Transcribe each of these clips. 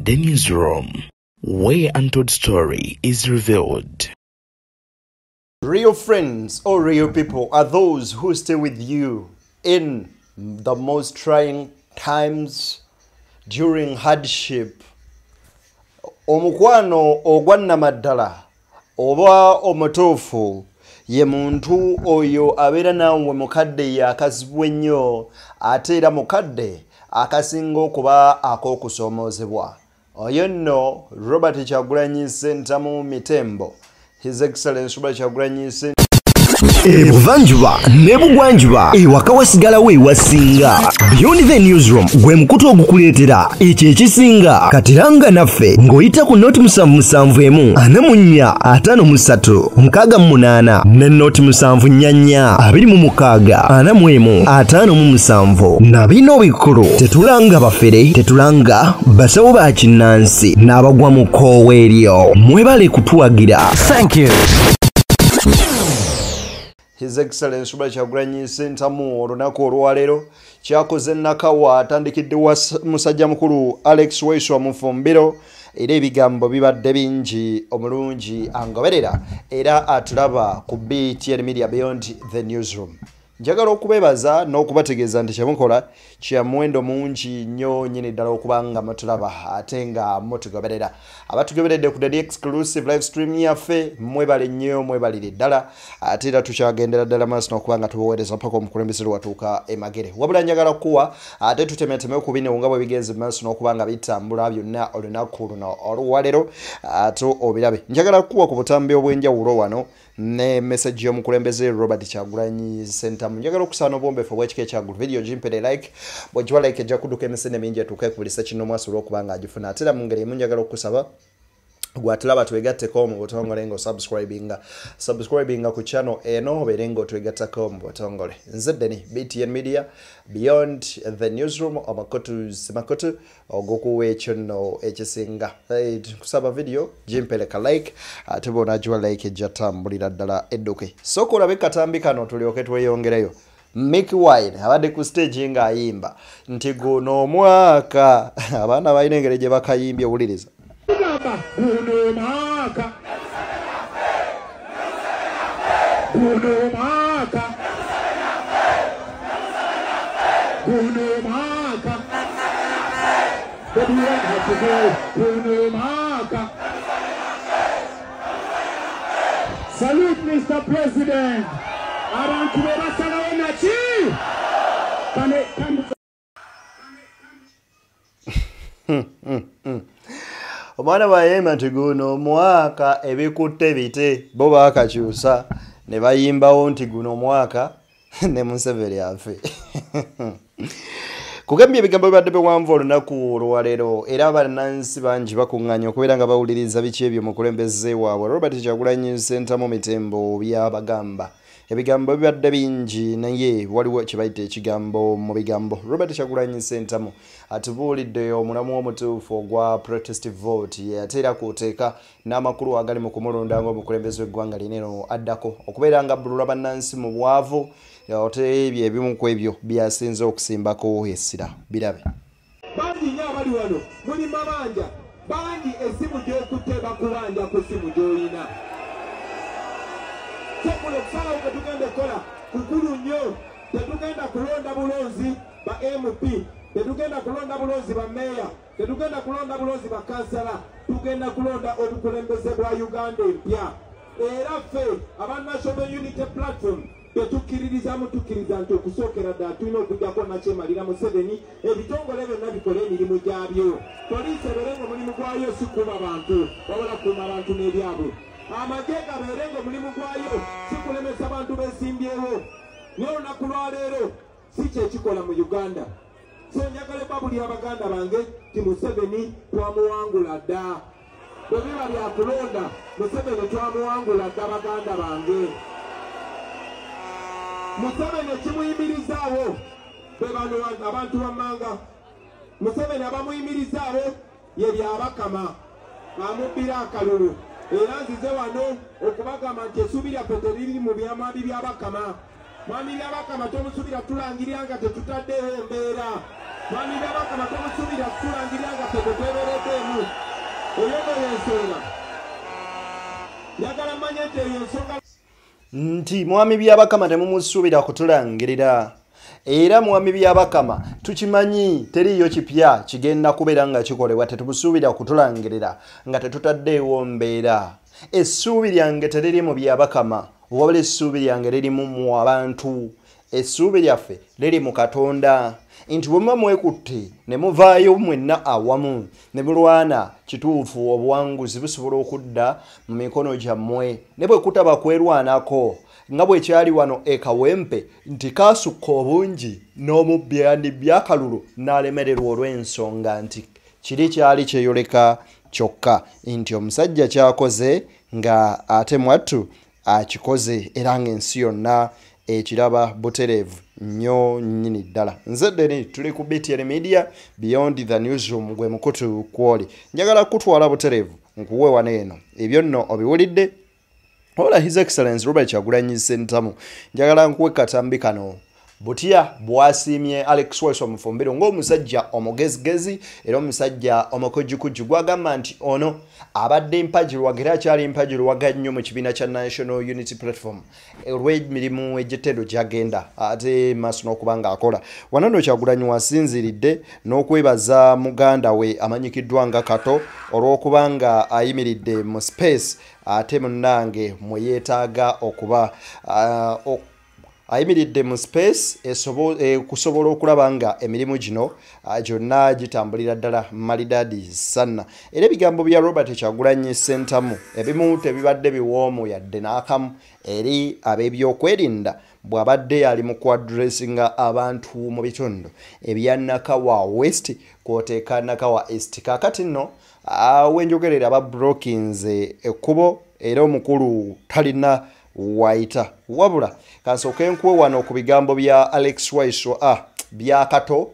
The Newsroom, where untold story is revealed. Real friends or real people are those who stay with you in the most trying times, during hardship. Omukwano ogwannamaddala oba omutuufu ye muntu oyo abeera nawe mukadde yakazibwa ennyo ate era mukadde akasinga okuba ak'okusoomoozebwa. Oyo nno Robert Kyagulanyi Ssentamu Mitembo. His Excellency Robert Kyagulanyi Ssentamu Ebuvanjuba nebugwanjuba ewaka wasigala we wasinga. Beyond the Newsroom gwe mukutu ogukuleetera ekyo ekisinga katiranga naffe ng'oyita ku noti 771 44 53 ne noti 744 26 45 na bino bikulu tetulanga bafere tetulanga basawo ba kinnansi n'abagwa mu koowa eryo mwebale kutuwagira. Thank you. His Excellency Robert Kyagulanyi Ssentamu olunaku olwaleero kyakoze Nakawa atandikidde wa musajja mukulu Alex Waiswa Mufumbiro era ebigambo bibadde bingi omulungi angoberera era atulaba ku BTN Media Beyond the Newsroom. Njagala okubebaza n'okubategeeza nti kyemukola kya muwendo mungi nnyo nyini ddala okubanga mutulaba ate nga mutugoberera. Abatugoberedde ku Daily Exclusive live stream yaffe mwebale nnyo mwebalire ddala ate era tukyagendera ddala maaso n'okubanga tubaweereza mpaka omukulembeze watuuka emagere. Wabula njagala kuwa ate tutemeteme ku bino nga bwe bigenze maaso n'okubanga bitambula byonna olunaku luno olwaleero ate obirabe. Njagala kuwa ku butambi obw'enjawulo wano ne message y'omukulembeze Robert Kyagulanyi Ssentamu. Njagala okusaana obwombeefu bw'ekika ekyagulu video gimpere like bw'ogiwa like ejja kudduka emisinde mingi etuuka ekubulisa kino mwaso olw'okubanga agifuna ate era mu ngeri emu njagala okusaba gwatulaba twegatteko mu butongole subscribinga ku channel eno obeere ng'otwegattako mu butongole. Nze Deni BTN Media Beyond the Newsroom amakutu simakutu ogwokuwa ekyo nno ekisinga. Kusaba video gimpeleka like ate bw'onaagiwa like ejja tambulira ddala edduke. Sooka olabe katambi kano tulyoke tweyongereyo. Mickey Wine abadde ku stage ng'ayimba nti guno omwaka abaana balina engeri gye bakayimbye owuliriza. Salute, Mr. President. Abantu bebasalawo naki? Omwana bayimba nti guno omwaka ebikutte bite bo baakakyusa ne bayimbawo nti guno omwaka ne Museveni afe. Kugambye ebigambo bibadde biwanvu olunaku olwaleero era bannansi bangi bakuŋŋaanya okubeera nga bawuliriza biki ebyo mukulembeze waabwe Robert Kyagulanyi Ssentamu Mitembo byabagamba. Ebigambo bibadde bingi naye waliwo kye bayita ekigambo mu bigambo. Robert Kyagulanyi Ssentamu atubuulidde omulamu omutuufu ogwa protest vote ate era kuteeka n'amakulu agali mu kumulonda ng'omukulembeze w'eggwanga lineno addako okubeera nga bulula bannansi mu bwavu ate ebyo ebimu ku ebyo byasinze okusimbako essira birabe. Bangi nnyo abali wano muli mabanja bangi essimu gy'okutte bakubanja ku ssimu gy'olina. Sokola okusalawo kwe tugenda okukola kukulu nnyo. Tetugenda kulonda bulonzi ba MP, tetugenda kulonda bulonzi ba meya, tetugenda kulonda bulonzi ba kansala, tugenda kulonda obukulembeze bwa Uganda empya. Era ffe aba National Unity Platform tetukkiririzamu tukkiriza nti okusookera ddala tulina okujjako nakyemalira Museveni ebitongole byonna bikola emirimu gyabyo. Poliisi ebeere ng'omulimu gwayo si kuba bantu wabula kuuma abantu n'ebyabwe. Amagye gabeere ng'omulimu gwayo si kulemesa bantu beesimbyewo. N'olunaku lwaleero si kyekikola mu Uganda. So njagala babulira baganda bange ti Museveni twamuwangula dda. Bwe biba byakulonda Museveni twamuwangula dda baganda bange. Museveni ekimuyimirizaawo be bano abantu bammanga. Museveni abamuyimirizaawo ye byabakama amubbira akalulu. Era nzize wano okubagamba nti essuubi lyaffe teriri mu byamabi by'abakama. Mwami by'abakama tomusubira tulangirira nga tetutaddeho embeera. mwami byabakama tomusuubira kukulangirira nga tetuteebereddemu oyono yensonga njagala mmanye nti eyo nsonga nti mwami byabakama temumusuubira kutulangirira era mwami byabakama tukimanyi teriyo kipya kigenda kubeera nga kikolebwa tetumusuubira kutulangirira nga tetutaddeewo mbeera essuubi lyange teriri mu byabakama wabula essuubi lyange lirimu mu abantu essuubi lyaffe liri mu Katonda nti bwe muba mwekutte ne muvaayo mwenna awamu ne mulwana kituufu obuwanguzi busobola okudda mu mikono gyammwe ne bwe kutaba kwerwanako nga bwe kyali wano ekawempe nti kaasukka obungi n'omubyandi byakalulu n'alemererwa olw'ensonga nti kiri kyali kyeyoleka kyokka nti omusajja kyakoze nga ate mwattu akikoze era ng'ensi yonna ekiraba butereevu nnyo nnyini ddala. Nze Deni tuli ku BTN Media Beyond the Newsroom gwe mukutu kwoli njagala kutwala butereevu nkuwe wano eno ebyo nno obiwulidde Ola His Excellence Robert Kyagulanyi Ssentamu njagala nkuwe katambi kano butya bwasiimye Alex Waiswa Mufumbiro ng'omusajja omugezigezi era omusajja omukujjukujju gwagamba nti ono abadde mpajirwa era akyali mpajirwaga nnyo mu kibiina kya National Unity Platform olw'emirimu egy'ettendo gy'agenda ate maaso n'okuba ng'akola wano nno Kyagulanyi wasinziridde n'okwebaza muganda we amanyikiddwa nga Kato olw'okuba nga ayimiridde mu space ate munnange mwe yeetaaga okuba ayimiridde mu space kusobola okulaba nga emirimu gino gyonna gitambulira ddala malidadi sanna era ebigambo bya Robert Kyagulanyi Ssentamu ebimu tebibadde biwoomu yadde n'akamu eri ab'ebyokwerinda bw'abadde ali mu kuadressinga abantu mu bitundu ebya Nakawa West kwoteeka Nakawa East kakati nno wenjogerera aba brokinze ekkubo era omukulu talina waita wabula kansooke nkuwe wano ku bigambo bya Alex Waiswa bya Kato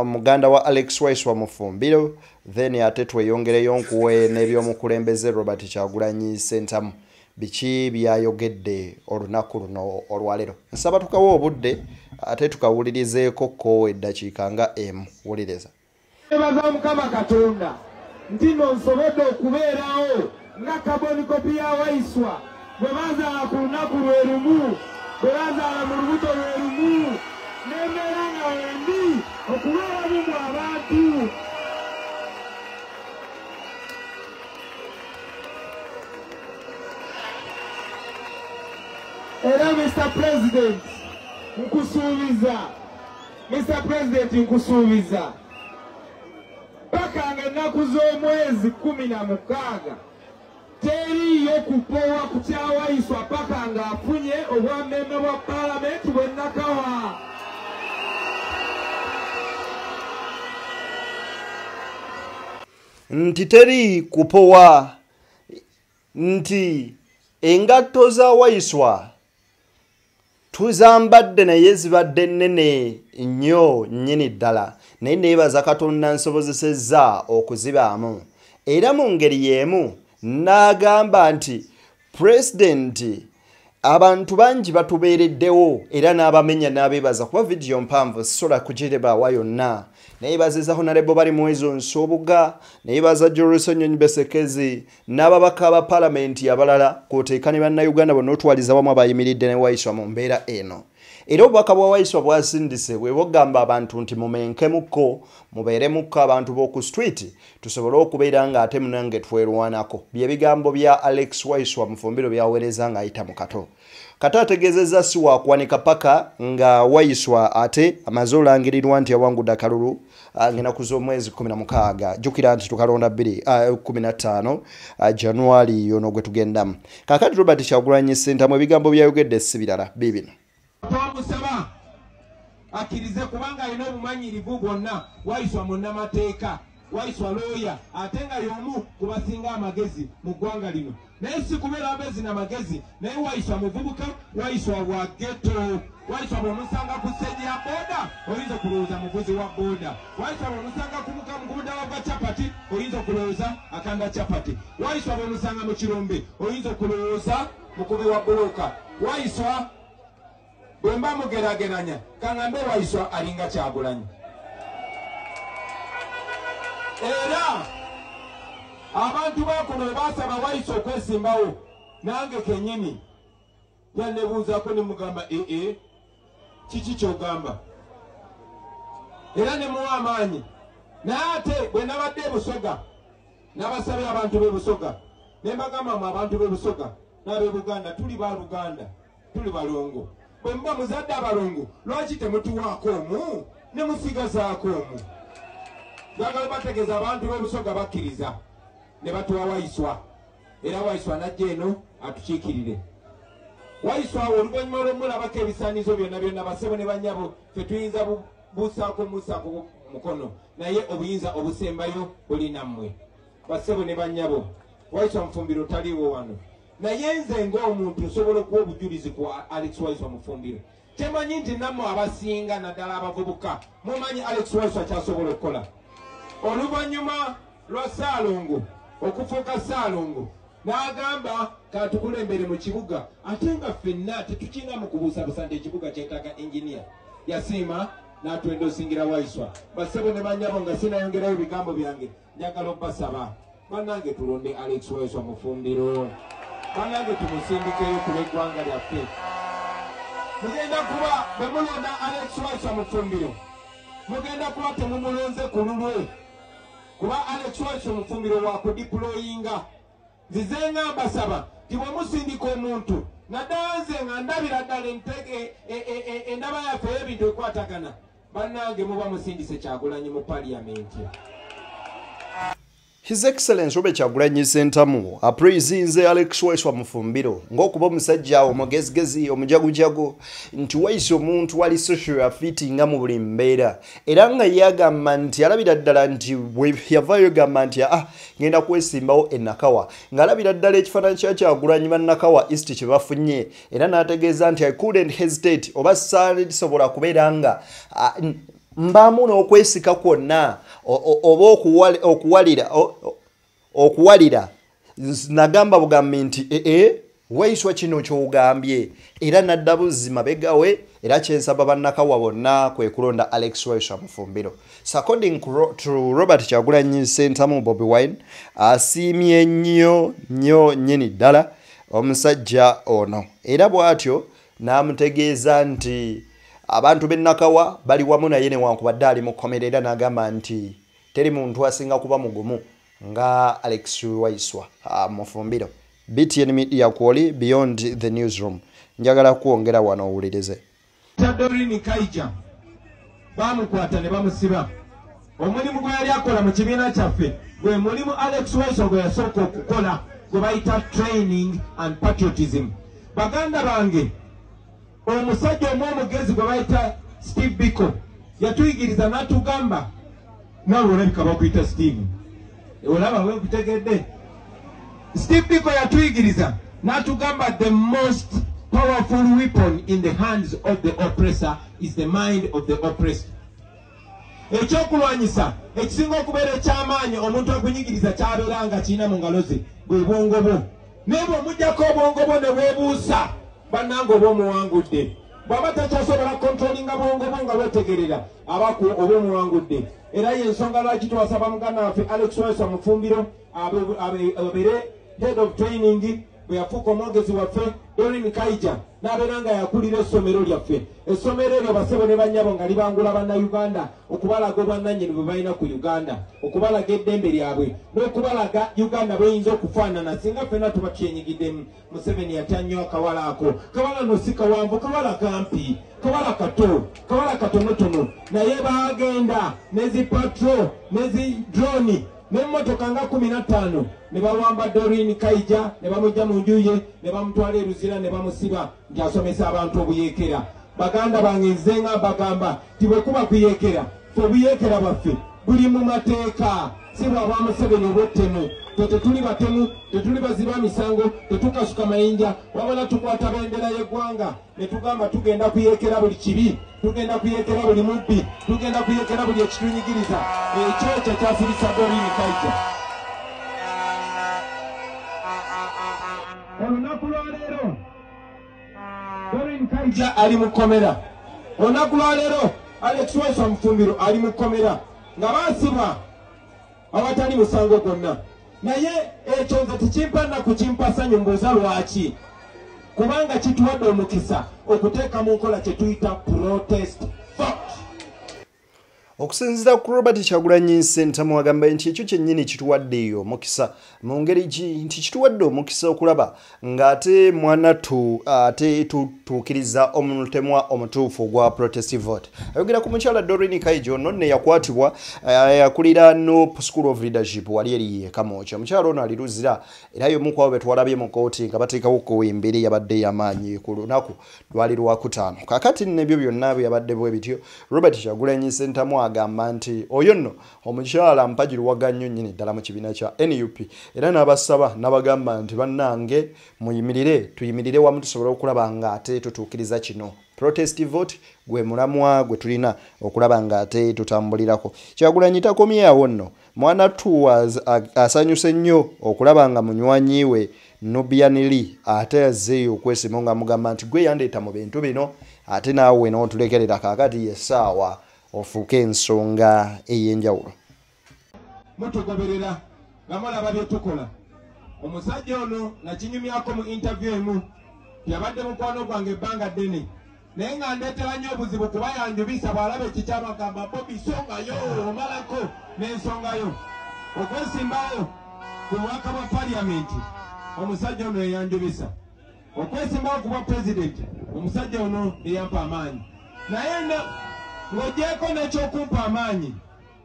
muganda wa Alex Waiswa Mufumbiro then ate tweyongereyo nkuwe n'ebyomukulembeze Robert Kyagulanyi Ssentamu biki byayogedde olunaku luno olwaleero nsaba tukawo obudde ate tukawulirizeeko ko eddakiika nga emu wuliriza ebaza Mukama Katonda nti nno nsobodde okubeerawo nga kaboni kopi ya Waiswa bwe bazaala ku lunaku lwe lumu bwe bazaala mu lubuto lwe lumu n'embeera nga wendi okubeeramu mu abantu era Mr. President nkusuubiza paka nga ennaku z'omwezi 16 teriyo kupowa ku kya Waiswa paka nga afunye obwammeme bwa palamenti bwe Nakawa nti teri kupowa nti engatto za Waiswa tuzambadde naye zibadde nnene nnyo nnyini ddala naye neebaza Katonda nsobozesezza okuzibaamu era mu ngeri y'emu n'agamba nti President abantu bangi batubeereddewo era n'abamenya n'abeebaza kuba vidiyo mpanvu sisobola kugirebaawa yonna neebaziza Honorable bali Mwezo Nsobuga neebaza Joyce Nyonyi Besekezi n'ababaka ba palamenti abalala kwoteeka ne bannayuganda bonna otwaliza wamu abayimiridde ne Waiswa mu mbeera eno era obubaka bwa Waiswa bwasindise bwe bugamba abantu nti mumenkemukko mubeeremukko abantu b'oku street tusobole okubeera nga ate munange twerwanako bye bigambo bya Alex Waiswa Mufumbiro byaweereza ng'ayita mu Kato Kato ategeezezza si wakuwanika paka nga Waiswa ate amaze olangirirwa nti yawangudde akalulu ng'ennaku z'omwezi 16 jjukira nti tukalonda 15 January yono gwe tugendamu kakati Robert Kyagulanyi Ssentamu ebigambo byayogedde si birala biibino twamusaba akkirize kubanga alina obumanyirivu bwonna Waiswa munnamateeka Waiswa lawyer ate nga y'omu kubasinga amagezi mu ggwanga lino naye si kubeera abezi n'amagezi naye Waiswa muvubuka Waiswa wa ghetto Waiswa bw'omusanga ku stage ya boda oyinza okulowooza muvuzi wa boda Waiswa bw'omusanga ku mukamuguda wava capati oyinza okulowooza akanda capati Waiswa bw'omusanga mu kirombe oyinza okulowooza mukubi wa buloka Waiswa bwe mba mugerageranya kaŋŋambe Waiswa alinga Kyagulanyi era abantu bakuno basaba Wayiso okwesimbawo nange kenyini yannebuuzaako ne mugamba kiki kyogamba era ne muwa amaanyi naye ate bwe nabadde e Busoga nabasabye abantu b'e Busoga ne mbagamba mu abantu b'e Busoga n'ab'e Buganda tuli ba Luganda tuli balongo bwe muba muzadde abalongo lwaki temutuwaako omu ne musigazaako omu njagala bategeeza abantu b'e Busoga bakkiriza ne batuwa Wayiswa era Wayiswa najja eno atukiikirire Wayiswa awo oluvannyuma lw'omulabako ebisaanizo byonna byonna basebo ne bannyabo ffe tuyinza buusaako mukono naye obuyinza obusembayo buli nammwe basebo ne bannyabo Wayiswa Mufumbiro taliiwo wano naye nze ng'omuntu nsobola okuwa obujulizi ku Alex Wayiswa Mufumbiro temanyi nti nammwe abasinga naddala abavubuka mumanyi Alex Wayiswa kyasobola okukola oluvannyuma lwa Ssaalongo okufuuka Ssaalongo n'agamba katukulembere mu kibuga ate nga ffenna tetukinga mu kubuusabuusa nti ekibuga kyetaaga engineer yasiima n'atwenda osingira Wayiswa basebo ne bannyabo nga sinayongerayo bigambo byange njagala obbasaba bannange tulonde Alex Wayiswa Mufumbiro bannange tumusindikeyo ku lw'eggwanga lyaffe mugenda kuba bwe mulonda Alex Wayiswa Mufumbiro mugenda kuba temumulonze ku lulwe kuba Alex Wayiswa Mufumbiro wakudiployinga nzize nga mbasaba ti bwe musindika omuntu naddala nze nga ndabira ddala endaba yaffe y'ebintu ekwatagana bannange muba musindise Kyagulanyi mu paliyamenti. His Excellency Robert Kyagulanyi Ssentamu apraise Alex Wayiswa Mufumbiro ng'okuba omusajja omugezigezi omujagujagu nti Wayiswa omuntu wali social fitting nga mu buli mbeera era nga yagamba nti alabira ddala nti bwe yavaayo yagamba nti ngenda kwesimbawo e Nakawa ng'alabira ddala ekifaananyi kya Kyagulanyi ba Nakawa East kye bafunye era n'ategeeza nti I couldn't hesitate oba saalisobola kubeera nga mbamu n'okwesika kwonna oba okuwalira nagamba bugambi nti Wayiswa kino ky'ogambye era nadda buzzi mabegawe era kyensaba bannakawa bonna kwe kulonda Alex Wayiswa Mufumbiro. So according to Robert Kyagulanyi Ssentamu Bobi Wine asiimye nnyo nnyini ddala omusajja ono era bw'atyo n'amutegeeza nti abantu b'e Nakawa bali wamu naye newankubadde ali mu kkomerera n'agamba nti teri muntu asinga kuba mugumu nga Alex Wayiswa Mufumbiro. BTN Media Kwoli Beyond the Newsroom njagala kwongera wano owulirize. Doreen Kaija bamukwata ne bamusiba omulimu gwe yali akola mu kibiina kyaffe gwe mulimu Alex Wayiswa gwe yasooka okukola gwe bayita training and patriotism. Baganda bange omusajja omwomugezi gwe bayita Steve Biko yatuyigiriza n'atugamba nawe olabika bakuyita Steve olaba wekutegedde Steve Biko yatuyigiriza n'atugamba the most powerful weapon in the hands of the oppressor is the mind of the oppressed. Ekyokulwanyisa ekisinga okubeera eky'amaanyi omuntu okunyigiriza kyabeera nga kirina mu ngalo ze bwe bwongo bwo naye bw'omugyako obwongo bwo ne bwebuusa bannange oba omuwangudde bw'aba takyasobola kontrolinga bwongo bwo nga bwetegerera abaku oba omuwangudde era y'ensonga lwaki twasaba muganda waffe Alex Wayiswa Mufumbiro abeere head of training bwe yafuuka omwogezi waffe Doreen Kaija n'abeera nga yakulira essomero lyaffe essomero eryo basebo ne bannyabo nga libangula bannayuganda okubalaga obwannannyini bwe balina ku Uganda okubalaga eddembe lyabwe n'okubalaga Uganda bweyinza okufaanana singa ffenna tuba tyenyigiddemu. Museveni yatya nnyo akawala ako kawala no si kawanvu kawala kampi kawala katonotono naye baagenda nezi patro nezi droni n'emmotoka nga 15 ne bawamba Doreen Kaija ne bamujja mu nju ye ne bamutwala e Luzira ne bamusiba nti asomesa abantu obuyeekera. Baganda bange nze nga bagamba ti bwe kuba kuyeekera ffe obuyeekera bwaffe buli mu mateeka si bw'aba Museveni obwettemu tetuli batemu tetuli baziba misango tetukasuka mayinja wabula tukwata bendera y'eggwanga ne tugamba tugenda kuyeekera buli kibi tugenda kuyeekera buli mubbi tugenda kuyeekera buli ekitunyigiriza ekyo kyasirisa Doreen Kaija. Olunaku lwa leero Doreen Kaija ali mu kkomera. Olunaku lwa leero Alex Wayiswa Mufumbiro ali mu kkomera nga baasibwa awatali musango gonna naye ekyo nze tekimpana kukimpasa nyumbuuza lwaki kubanga kituwadde omukisa okuteeka mu nkola kye tuyita protest vote. Okusinziira ku Robert Kyagulanyi Ssentamu agamba nti ekyo kyennyini kituwadde omukisa mu ngeri nti kituwadde omukisa okulaba ng'ate mwanattu ate tutuukiriza omutemwa omutuufu gwa protest vote. Ayogera ku mukyala Doreen Kaijo nonne yakwatibwa yakulira Nope School of Leadership wali eri Kamoocha. Omukyala ono aliruzira era y'omu ku abo be twalabye mu kkooti nga bateekawo kkuwembiri yabadde y'amaanyi ku lunaku lwali Lwakutaano. Kaakati n'ebyo byonna bwe yabadde bwe bityo Robert Kyagulanyi Ssentamu agamba nti oyo nno omukyala mpajiruwaga nnyo nnyini ddala mu kibiina kya NUP era n'abasaba n'abagamba nti bannange tuyimirire wamu tusobole okulaba ng'ate tutuukiriza kino protest vote gwe mulamwa gwe tulina okulaba ng'ate tutambulirako. Kyagulanyi takomye awo nno mwanattu asanyuse nnyo okulaba nga munywanyi we Nubian Lee ate yazzeeyo okwesiima nga mugamba nti gwe yandeeta mu bintu bino ate naawe n'otulekerera kaakati yessaawa ofuuke ensonga ey'enjawulo. Mutugoberera nga mulaba bye tukola. Omusajja ono nakinyumyako mu interview emu yabadde mukwano gwange ebbanga ddene naye nga ndeetera nnyo obuzibu kuba yanjubisa bw'alaba ekikyama agamba Bobby songayo omalako n'ensongayo okwesimbawo ku bubaka bwa parliament omusajja ono yeyanjubisa okwesimbawo ku bwa president omusajja ono yeyampa amaanyi naye ng'ogyeko n'ekyokumpa amaanyi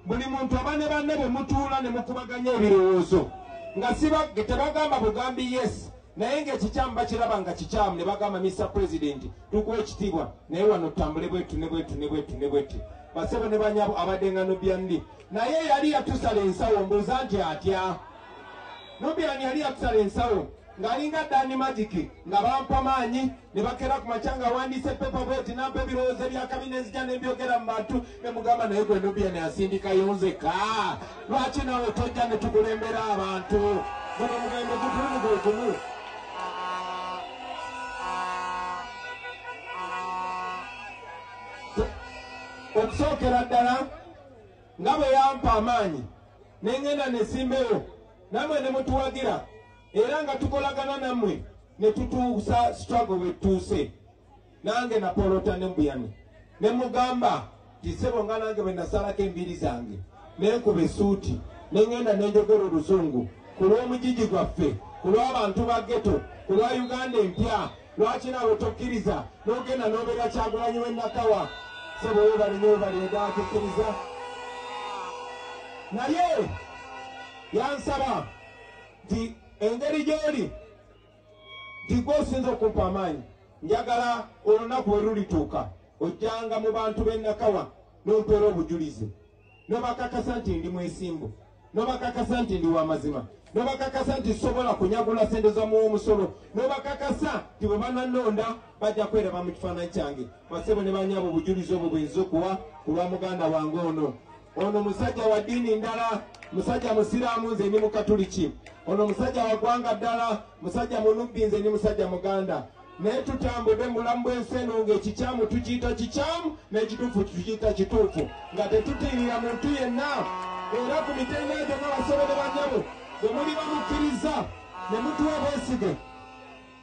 buli muntu aba ne banne bwe mutuula ne mukubaganya ebirowoozo nga tebagamba bugambi yes naye ng'ekikyamu bakiraba nga kikyamu ne bagamba Mr. President tukuwa ekitiibwa naye wano tutambule bwetu ne bwetu ne bwetu ne bwetu basebo ne banyabo abadde nga Nubian Lee naye yali yatusala ensawo mbuuza nti atya Nubian yali yatusala ensawo ng'alinga Dani Magic nga bampa maanyi ne bakera ku macanga awandiise paper vote nampa ebirowoozo bya kabina enzija n'ebyogera mu bantu ne mugamba naye gwe Nubian asindika yonzeka lwaki nawe tojja ne tukulembera abantu guno mugembe gutulumu gwe gumu. Okusookera ddala nga bwe yampa amaanyi n'engenda ne simbeyo namwe ne mutuwagira era nga tukolagana nammwe ne tutuusa struggle bwe tuuse nange napolota ne Mbuyani ne mugamba tisebo nga nange bwe nasalako embiri zange nenkuba essuuti n'engenda n'enjogera oluzungu ku lw'omugigi gwaffe ku lw'abantu ba ghetto ku lwa Uganda empya lwaki naawe tokkiriza n'ogenda n'obeera Kyagulanyi w'Ennakawa sebo webalinyobalinda akikkiriza naye yansaba nti engeri gy'oli nti gwe osinza okumpa amaanyi njagala olunaku bwe lulituuka ojjanga mu bantu b'Ennakawa n'ompeera obujulizi n'obakakasa nti ndi mwesimbu n'obakakasa nti ndi w'amazima n'obakakasa nti sobola kunyagula sente z'omusolo n'obakakasa nti bwe banannonda bajja kweraba mu kifaananyi kyange basebo ne banyabo obujulizi obwo bwenza okuwa ku lwa muganda wange ono musajja wa ddiini ndala musajja musiraamu nze ndi mukatuliki ono musajja wa ggwanga ddala musajja munubbi nze ndi musajja muganda naye tutambudde mu bulamu bw'ensi eno ng'ekikyamu tukiyita kikyamu n'ekituufu tukiyita kituufu nga tetutiirira muntu yenna era ku mitendera gyonna basebo ne banyabo bwe muli bamukkiriza ne mutuwa bwesige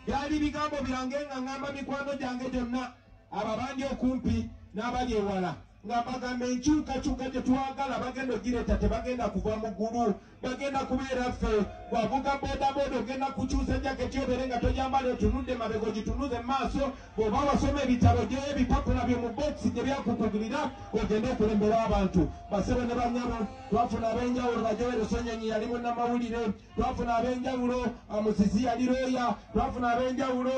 byali bigambo byange nga ŋŋamba mikwano gyange gyonna ababandi okumpi n'abali ewala nga bagamba enkyukakyuka gye twagala bagenda ogireeta tebagenda kuva mu ggulu bagenda kubeera ffe bwavuga boodabooda ogenda kukyusa jaketi obeere nga tojambala otunudde mabega ogitunuze mu maaso bw'oba wasoma ebitabo gyeyo ebipapula bye mu bokisi gye byakukugulira ogende okulembera abantu basebo ne banyabo twafuna ab'enjawulo bajowereso nyonyi yali munnamawulire twafuna ab'enjawulo musisi yali looya twafuna ab'enjawulo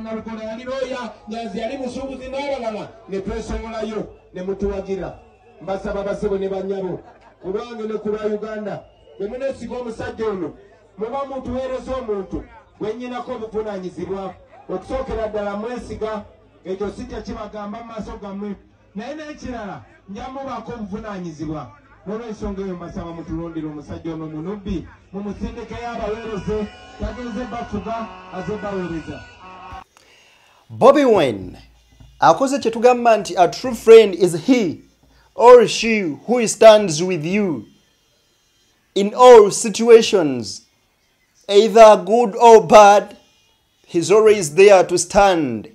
nalukola yali looya nyanzi yali musuubuzi n'abalala ne twesomolayo ne mutuwagira mbasaba basebo ne banyabo ku lwange ne ku lwa Uganda bwe muneesiga omusajja ono muba mutuweereza omuntu gwennyinako obuvunaanyizibwa okusookera ddala mwesiga ekyo sijja kibagamba mu maaso gammwe naye n'ekirala nja mubaako obuvunaanyizibwa n'olwensonga eyo mbasaba mutulondera omusajja ono munubbi mumusindikeyo abaweereze tagenze bafuga aze baweereza. Bobby Wine akoze kye tugamba nti a true friend is he or she who stands with you in all situations, either good or bad, he's always there to stand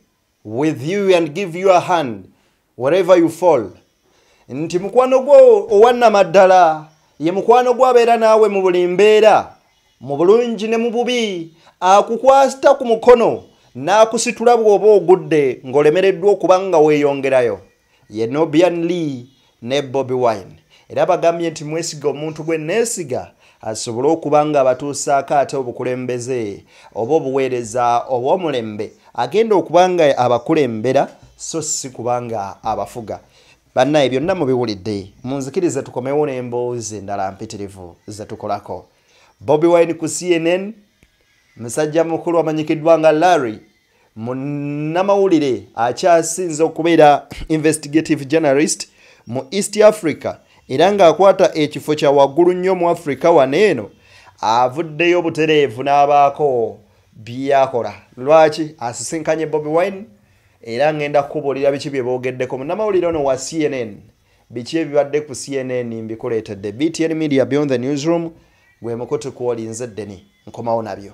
with you and give you a hand wherever you fall. Nti mukwano gwo owanna maddala ye mukwano gwabeera naawe mu buli mbeera, mu bulungi ne mu bubi, akukwasita ku mukono n'akusitula bw'oba ogudde ng'olemereddwa okuba nga weeyongerayo. Ye Nobian Lee ne Bobi Wine. Era bagambye nti mwesiga omuntu gwe neesiga asobole okuba nga abatuusaako ate obukulembeze oba obuweereza oba omulembe agenda okuba nga abakulembera so si kubanga abafuga. Bannaye byonna mubiwulidde, munzikirize tukomewo n'emboozi endala mpitirivu ze tukolako. Bobi Wine ku CNN, musajja mukulu amanyikiddwa nga Larry, munnamawulire akyasinze okubeera investigative journalist mu East Africa, era ng'akwata ekifo kya waggulu nnyo mu Africa waneeno, avuddeyo butereevu n'abaako byakola. Lwaki? Asisinkanye Bobi Wine, era ngenda kukubuulira biki bye boogeddeko munnamawulire ono wa CNN. Biki ebibadde ku CNN mbikuleetedde. BTN Media Beyond the Newsroom, gwe mukutu kuolinze ddeni nkomawo nabyo.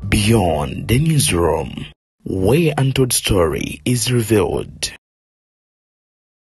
Beyond the Newsroom, where untold story is revealed.